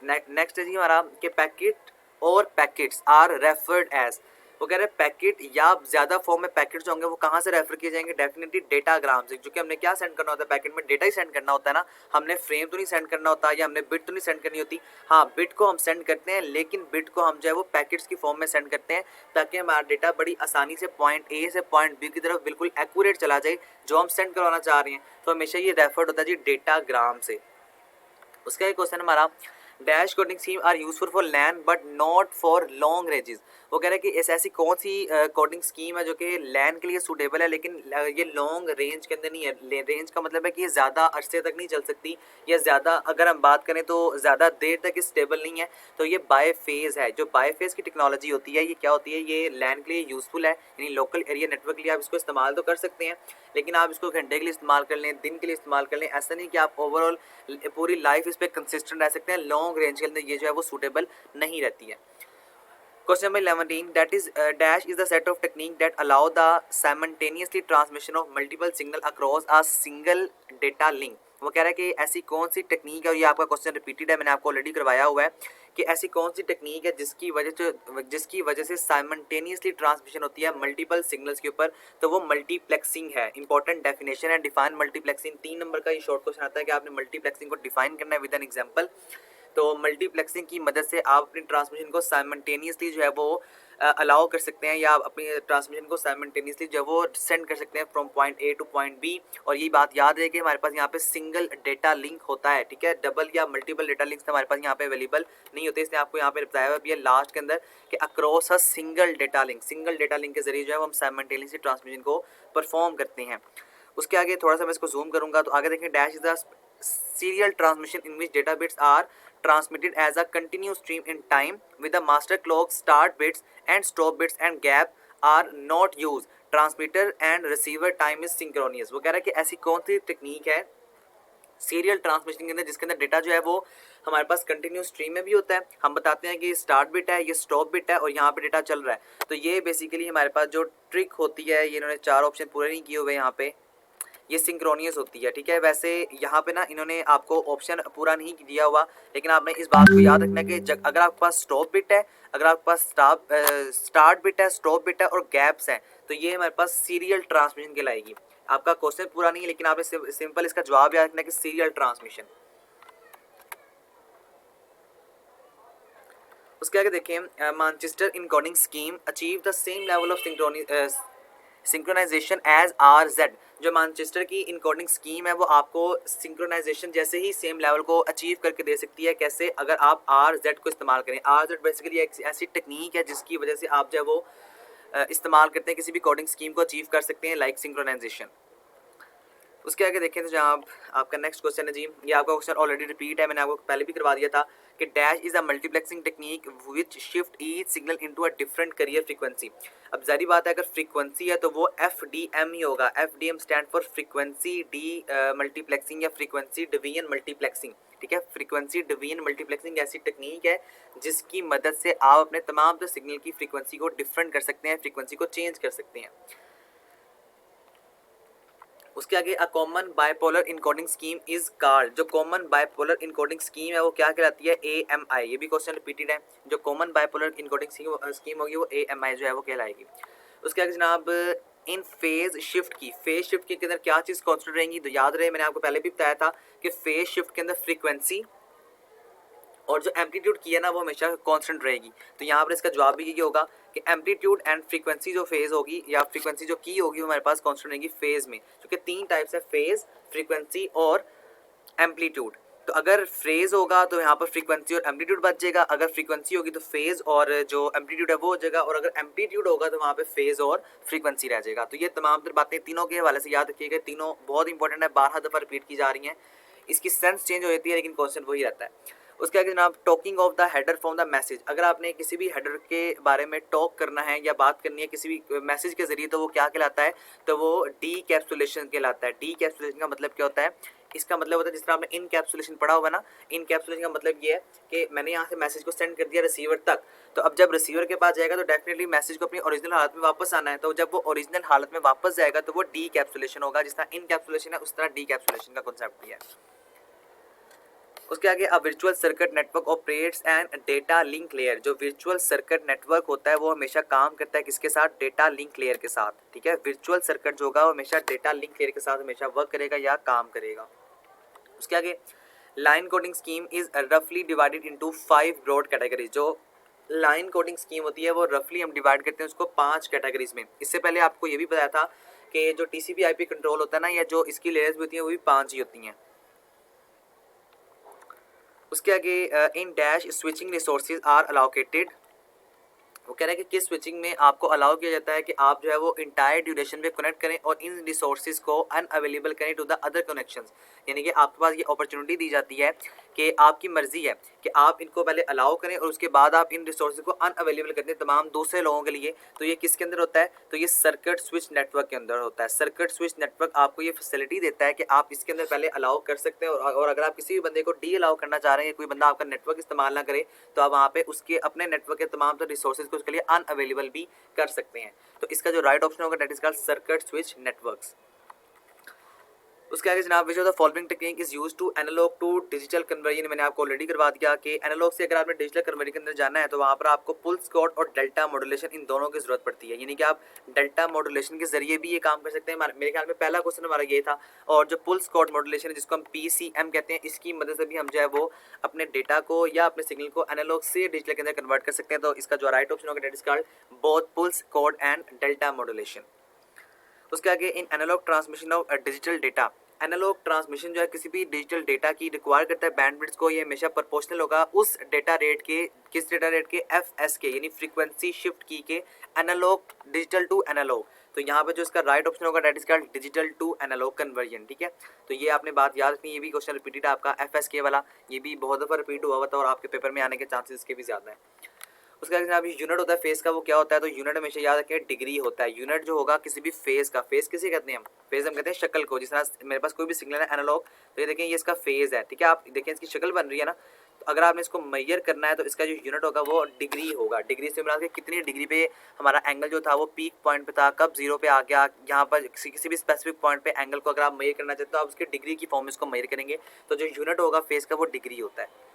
Next है जी हमारा कि पैकेट और पैकेट्स आर रेफर्ड एज। वो कह रहे हैं पैकेट या ज़्यादा फॉर्म में पैकेट्स होंगे वो कहाँ से रेफर किए जाएंगे, डेफिनेटली डेटाग्राम से। क्योंकि हमने क्या सेंड करना होता है, पैकेट में डेटा ही सेंड करना होता है ना, हमने फ्रेम तो नहीं सेंड करना होता, या हमने बिट तो नहीं सेंड करनी होती। हाँ, बिट को हम सेंड करते हैं, लेकिन बिट को हम जो है वो पैकेट्स की फॉर्म में सेंड करते हैं, ताकि हमारा डेटा बड़ी आसानी से पॉइंट ए से पॉइंट बी की तरफ बिल्कुल एक्यूरेट चला जाए जो हम सेंड करवाना चाह रहे हैं। तो हमेशा ये रेफर्ड होता है जी डेटाग्राम से। उसका एक क्वेश्चन हमारा, dash coding scheme are useful for LAN but not for long ranges. वो कह रहे हैं कि ऐसी कौन सी कोडिंग स्कीम है जो कि लैन के लिए सूटेबल है, लेकिन ये लॉन्ग रेंज के अंदर नहीं है। रेंज का मतलब है कि ये ज़्यादा अरसे तक नहीं चल सकती, या ज़्यादा अगर हम बात करें तो ज़्यादा देर तक ये स्टेबल नहीं है। तो ये बाय फेज़ है। जो बाय फेज़ की टेक्नोलॉजी होती है, ये क्या होती है, ये लैन के लिए यूज़फुल है, यानी लोकल एरिया नेटवर्क के लिए आप इसको इस्तेमाल तो कर सकते हैं, लेकिन आप इसको घंटे के लिए इस्तेमाल कर लें, दिन के लिए इस्तेमाल कर लें, ऐसा नहीं कि आप ओवरऑल पूरी लाइफ इस पर कंसिस्टेंट रह सकते हैं। लॉन्ग रेंज के अंदर ये जो है वो सूटेबल नहीं रहती है। Question number 11, that is dash is the set of technique that allow the simultaneously transmission of multiple signal across a single data link। वो कह रहा है कि ऐसी कौन सी टेक्निक है, और ये आपका क्वेश्चन रिपीटेड है, मैंने आपको ऑलरेडी करवाया हुआ है, कि ऐसी कौन सी टेक्निक है जिसकी वजह से साइमल्टेनियसली ट्रांसमिशन होती है मल्टीपल सिग्नल्स के ऊपर। तो वो मल्टीप्लेक्सिंग है। इंपॉर्टेंट डेफिनेशन है, डिफाइन मल्टीप्लेक्सिंग। 3 नंबर का ये शॉर्ट क्वेश्चन आता है कि आपने मल्टीप्लेक्सिंग को डिफाइन करना है विद एन एग्जांपल। तो मल्टीप्लेक्सिंग की मदद से आप अपनी ट्रांसमिशन को साइमल्टेनियसली जो है वो अलाउ कर सकते हैं या अपनी ट्रांसमिशन को साइमल्टेनियसली जो वो सेंड कर सकते हैं from point A to point B. और ये बात याद है कि हमारे पास यहाँ पे सिंगल डेटा लिंक होता है, ठीक है, डबल या मल्टीपल डेटा लिंक्स हमारे पास यहाँ पे अवेलेबल नहीं होते। इसने आपको यहाँ पे बताया हुआ भी है लास्ट के अंदर कि across a single data link के जरिए जो है हम साइमल्टेनियसली ट्रांसमिशन को परफॉर्म करते हैं। उसके आगे थोड़ा सा मैं इसको जूम करूंगा तो आगे देखें, dash is the serial transmission in which data bits are transmitted as a continuous stream in time with the master clock start bits and stop bits and gap are not used, transmitter and receiver time is synchronous। वो कह रहा है कि ऐसी कौन सी technique है serial transmission के अंदर जिसके अंदर डेटा जो है वो हमारे पास कंटिन्यूस स्ट्रीम में भी होता है। हम बताते हैं कि ये स्टार्ट बिट है, ये स्टॉप बिट है और यहाँ पे डेटा चल रहा है। तो ये बेसिकली हमारे पास जो ट्रिक होती है, ये इन्होंने 4 ऑप्शन पूरे नहीं किए हुए यहाँ पे, ये सिंक्रोनियस होती है, ठीक है। वैसे यहाँ पे ना इन्होंने आपको ऑप्शन पूरा नहीं दिया हुआ, लेकिन आपने इस बात को याद रखना कि अगर आपके पास स्टॉप बिट है, अगर आपके पास स्टार्ट बिट है, स्टॉप बिट है और गैप्स हैं, तो ये हमारे पास सीरियल ट्रांसमिशन कहलाएगी। आपका क्वेश्चन पूरा नहीं है, लेकिन आपने सिंपल इसका जवाब याद रखना कि सीरियल ट्रांसमिशन। उसके आगे देखें, Manchester encoding scheme achieve the same level of synchronisation as R Z. जो मैनचेस्टर की इनकोडिंग स्कीम है वो आपको सिंक्रोनाइजेशन जैसे ही सेम लेवल को अचीव करके दे सकती है। कैसे? अगर आप आर जेड को इस्तेमाल करें। आर जेड बेसिकली एक ऐसी टेक्निक है जिसकी वजह से आप जो है वो इस्तेमाल करते हैं किसी भी कोडिंग स्कीम को अचीव कर सकते हैं, लाइक सिंक्रोनाइजेशन। उसके आगे देखें तो जहाँ आपका नेक्स्ट क्वेश्चन है जी, ये आपका क्वेश्चन ऑलरेडी रिपीट है, मैंने आपको पहले भी करवा दिया था कि dash is a multiplexing technique which shift each signal into a different carrier frequency. अब जारी बात है, अगर फ्रीक्वेंसी है तो वो FDM ही होगा। FDM stand for frequency D multiplexing या फ्रीक्वेंसी डिवीजन मल्टीप्लेक्सिंग, ठीक है। फ्रीक्वेंसी डिवीजन मल्टीप्लेक्सिंग ऐसी टेक्निक है जिसकी मदद से आप अपने तमाम जो सिग्नल की फ्रीक्वेंसी को डिफरेंट कर सकते हैं, फ्रीक्वेंसी को चेंज कर सकते हैं। उसके आगे a common bipolar encoding scheme is called. जो कॉमन बायपोलर इनकोडिंग स्कीम है वो क्या कहलाती है? AMI। ये भी क्वेश्चन रिपीटेड है। जो कॉमन बायपोलर इनकोडिंग स्कीम होगी वो AMI जो है वो कहलाएगी। उसके आगे जनाब इन फेज शिफ्ट की, फेज शिफ्ट के अंदर क्या चीज़ कॉन्स्टेंट रहेंगी? तो याद रहे मैंने आपको पहले भी बताया था कि फेज शिफ्ट के अंदर फ्रीक्वेंसी और जो एम्पलीट्यूड की है ना वो हमेशा कांस्टेंट रहेगी। तो यहाँ पर इसका जवाब भी ये होगा कि एम्पलीट्यूड एंड फ्रीक्वेंसी जो फेज होगी या फ्रीक्वेंसी जो की होगी वो हमारे पास कांस्टेंट रहेगी फेज में, क्योंकि 3 टाइप्स है, फेज, फ्रीक्वेंसी और एम्पलीट्यूड। तो अगर फेज होगा तो यहाँ पर फ्रीक्वेंसी और एम्पलीट्यूड बच जाएगा, अगर फ्रीक्वेंसी होगी तो फेज और जो एम्पलीट्यूड है वो हो जाएगा, और अगर एम्पलीट्यूड होगा तो वहाँ पे फेज और फ्रीक्वेंसी रह जाएगा। तो ये तमाम बातें तीनों के हवाले से याद रखिएगा, तीनों बहुत इंपॉर्टेंट है, 12 दफ़ा रिपीट की जा रही हैं। इसकी सेंस चेंज हो जाती है लेकिन क्वेश्चन वही रहता है। उसके आगे जनाब talking of the header from the message. अगर आपने किसी भी हेडर के बारे में टॉक करना है या बात करनी है किसी भी मैसेज के जरिए, तो वो क्या कहलाता है? तो वो डीकैप्सुलेशन कहलाता है। डीकैप्सुलेशन का मतलब क्या होता है? इसका मतलब होता है जिस तरह आपने इनकैप्सुलेशन पढ़ा होगा ना, इनकैप्सुलेशन का मतलब ये है कि मैंने यहाँ से मैसेज को सेंड कर दिया रिसीवर तक, तो अब जब रिसीवर के पास जाएगा तो डेफिनेटली मैसेज को अपनी ओरिजिनल हालत में वापस आना है। तो जब वो ओरिजिनल हालत में वापस जाएगा तो वो डीकैप्सुलेशन होगा। जिस तरह इनकैप्सुलेशन है उस तरह डीकैप्सुलेशन का कॉन्सेप्ट भी है। उसके आगे a virtual circuit network operates and data link layer. जो वर्चुअल सर्किट नेटवर्क होता है वो हमेशा काम करता है किसके साथ? डेटा लिंक लेयर के साथ, ठीक है। वर्चुअल सर्किट जो होगा वो हमेशा डेटा लिंक लेयर के साथ हमेशा वर्क करेगा या काम करेगा। उसके आगे लाइन कोडिंग स्कीम इज रफली डिवाइडेड इनटू 5 ब्रॉड कैटेगरीज। जो लाइन कोडिंग स्कीम होती है वो रफली हम डिवाइड करते हैं उसको 5 कैटेगरीज में। इससे पहले आपको ये भी बताया था कि जो TCP IP कंट्रोल होता है ना, या जो इसकी लेयर्स भी होती हैं वो भी 5 ही होती हैं। उसके आगे in dash switching resources are allocated. वो कह रहे हैं कि किस स्विचिंग में आपको अलाउ किया जाता है कि आप जो है वो इंटायर ड्यूरेशन पे कनेक्ट करें और इन रिसोर्सेज को अनअवेलेबल करें टू द अदर कनेक्शंस। यानी कि आपके पास ये अपॉर्चुनिटी दी जाती है कि आपकी मर्जी है कि आप इनको पहले अलाउ करें और उसके बाद आप इन रिसोर्सेज को अनअवेलेबल कर दें तमाम दूसरे लोगों के लिए। तो ये किसके अंदर होता है? तो ये सर्किट स्विच नेटवर्क के अंदर होता है। सर्किट स्विच नेटवर्क आपको ये फैसिलिटी देता है कि आप इसके अंदर पहले अलाउ कर सकते हैं, और अगर आप किसी भी बंदे को डी अलाउ करना चाह रहे हैं, कोई बंदा आपका नेटवर्क इस्तेमाल ना करे, तो आप वहाँ पे उसके अपने नेटवर्क के तमाम तो रिसोर्सेज को उसके लिए अनअवेलेबल भी कर सकते हैं। तो इसका जो राइट ऑप्शन होगा that is called circuit switch networks. उसके आगे जनाब, which of the following technique is use to analogue to digital conversion. मैंने आपको ऑलरेडी करवा दिया कि एनालॉग से अगर आपने डिजिटल कन्वर्जन के अंदर जाना है तो वहाँ पर आपको पुल्स कोड और डेल्टा मॉड्यूलेशन इन दोनों की जरूरत पड़ती है, यानी कि आप डेल्टा मॉड्यूलेशन के जरिए भी ये काम कर सकते हैं। मेरे ख्याल में पहला क्वेश्चन हमारा ये था, और जो पुल्स कोड मॉड्यूलेशन है जिसको हम PCM कहते हैं, इसकी मदद से भी हम जो है वो अपने डेटा को या अपने सिग्नल को एनालॉग से डिजिटल के अंदर कन्वर्ट कर सकते हैं। तो इसका जो राइट ऑप्शन होगा, that is called both pulse code and delta modulation. उसके आगे, in analog transmission of digital data, analog transmission जो है किसी भी डिजिटल डेटा की रिक्वायर करता है बैंडविड्थ को, ये हमेशा प्रोपोर्शनल होगा उस डेटा रेट के, किस डेटा रेट के, FS के, यानी फ्रीक्वेंसी शिफ्ट की के, एनालॉग डिजिटल टू एनालॉग। तो यहाँ पे जो इसका राइट ऑप्शन होगा, that is called digital to analogue conversion. ठीक है, तो ये आपने बात याद रखनी, ये भी क्वेश्चन रिपीटेड है आपका FSK वाला, ये भी बहुत दफ़ा रिपीट हुआ था और आपके पेपर में आने के चांसेस इसके भी ज़्यादा हैं। उसका जनाब यूनिट होता है फेस का, वो क्या होता है, तो यूनिट हमेशा याद रखें डिग्री होता है। यूनिट जो होगा किसी भी फेस का, फेस किसे कहते हैं हम, फेस हम कहते हैं शक्ल को। जिस तरह मेरे पास कोई भी सिग्नल है एनालॉग, तो ये देखें ये इसका फेस है, ठीक है, आप देखें इसकी शक्ल बन रही है ना, तो अगर आपने इसको मेजर करना है तो इसका जो यूनिट होगा वो डिग्री होगा। डिग्री से मिला के कितनी डिग्री पे हमारा एंगल जो था वो पीक पॉइंट पे था, कब जीरो पे आ गया, यहाँ पर किसी भी स्पेसिफिक पॉइंट पे एंगल को अगर आप मेजर करना चाहते हो तो आप उसके डिग्री की फॉर्म में इसको मेजर करेंगे, तो जो यूनिट होगा फेस का वो डिग्री होता है।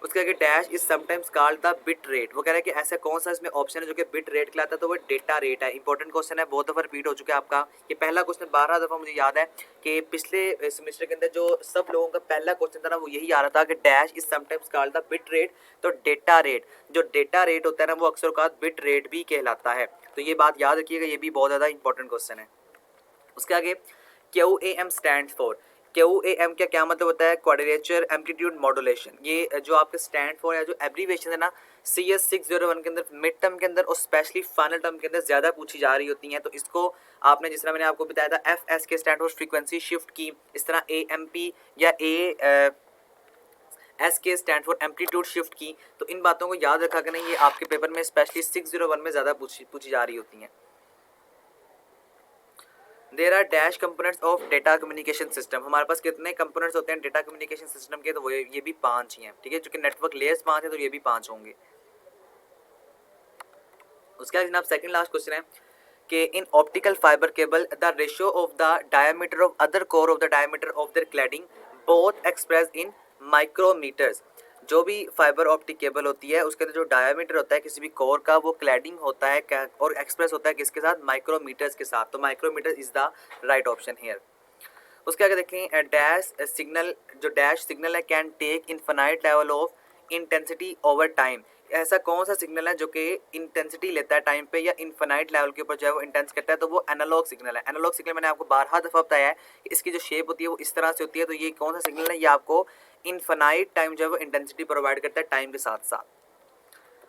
उसके आगे, dash is sometimes called the bit rate, वो कह रहा है कि ऐसा कौन सा इसमें ऑप्शन है जो कि बिट रेट कहलाता है, तो वो डेटा रेट है। इंपॉर्टेंट क्वेश्चन है, बहुत दफ़ा रिपीट हो चुका है आपका ये पहला क्वेश्चन, 12 दफ़ा मुझे याद है कि पिछले सेमेस्टर के अंदर जो सब लोगों का पहला क्वेश्चन था ना वो यही आ रहा था कि dash is sometimes called the bit rate, तो डेटा रेट, जो डेटा रेट होता है ना वो अक्सर का बिट रेट भी कहलाता है। तो ये बात याद रखिएगा, ये भी बहुत ज़्यादा इंपॉर्टेंट क्वेश्चन है। उसके आगे, QAM स्टैंड फॉर, QAM का क्या मतलब होता है, क्वाड्रेचर एम्पलीट्यूड मॉड्यूलेशन। ये जो आपके स्टैंड फॉर या जो एब्रीवेशन है ना CS 601 के अंदर, मिड टर्म के अंदर और स्पेशली फाइनल टर्म के अंदर ज़्यादा पूछी जा रही होती हैं। तो इसको आपने, जिस तरह मैंने आपको बताया था, FSK stand for frequency shift की, इस तरह AMP या SK stand for amplitude shift की। तो इन बातों को याद रखा करें, ये आपके पेपर में स्पेशली 601 में ज़्यादा पूछी जा रही होती हैं। There are dash components of data communication system, हमारे पास कितने कंपोनेंट्स होते हैं डेटा कम्युनिकेशन सिस्टम के, तो वो ये भी 5 ही हैं। ठीक है, चूंकि नेटवर्क लेयर्स 5 है तो ये भी 5 होंगे। उसके बाद जनाब सेकंड लास्ट क्वेश्चन है कि in optical fibre cable the ratio of the diameter of other core of the diameter of their cladding both express in micrometres. जो भी फाइबर ऑप्टिक केबल होती है उसके अंदर जो डायमीटर होता है किसी भी कोर का वो क्लैडिंग होता है और एक्सप्रेस होता है किसके साथ, माइक्रोमीटर्स के साथ। तो micrometre is the right option here. उसके आगे देखें, डैश सिग्नल, जो डैश सिग्नल है can take infinite level of intensity over time. ऐसा कौन सा सिग्नल है जो कि इंटेंसिटी लेता है टाइम पे या इनफाइनाइट लेवल के ऊपर जो है वो इंटेंस करता है, तो वो एनालॉग सिग्नल है। एनालॉग सिग्नल मैंने आपको 12 दफ़ा बताया है कि इसकी जो शेप होती है वो इस तरह से होती है। तो ये कौन सा सिग्नल है, ये आपको इनफाइनाइट टाइम जो है वो इंटेंसिटी प्रोवाइड करता है टाइम के साथ साथ।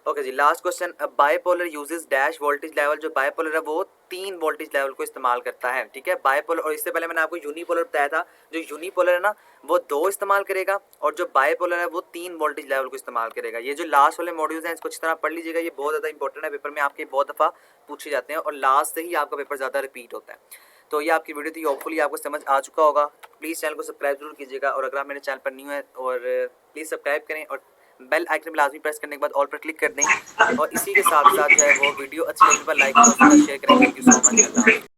ओके जी, last question, bipolar uses dash voltage level. जो बायपोलर है वो 3 वोल्टेज लेवल को इस्तेमाल करता है। ठीक है, बायपोलर, और इससे पहले मैंने आपको यूनिपोलर बताया था। जो यूनिपोलर है ना वो 2 इस्तेमाल करेगा और जो बायपोलर है वो 3 वोल्टेज लेवल को इस्तेमाल करेगा। ये जो लास्ट वाले मॉड्यूल्स हैं इसको अच्छी तरह पढ़ लीजिएगा, ये बहुत ज़्यादा इंपॉर्टेंट है, पेपर में आपके बहुत दफ़ा पूछे जाते हैं और लास्ट से ही आपका पेपर ज़्यादा रिपीट होता है। तो ये आपकी वीडियो थी, होपफुली आपको समझ आ चुका होगा। प्लीज़ चैनल को सब्सक्राइब जरूर कीजिएगा और अगर आप मेरे चैनल पर न्यू है और प्लीज़ सब्सक्राइब करें और बेल आइकन में लाजमी प्रेस करने के बाद ऑल पर क्लिक कर दें। और इसी के साथ साथ जो है वो वीडियो अच्छी लगे पर लाइक और शेयर करें। Thank you so much.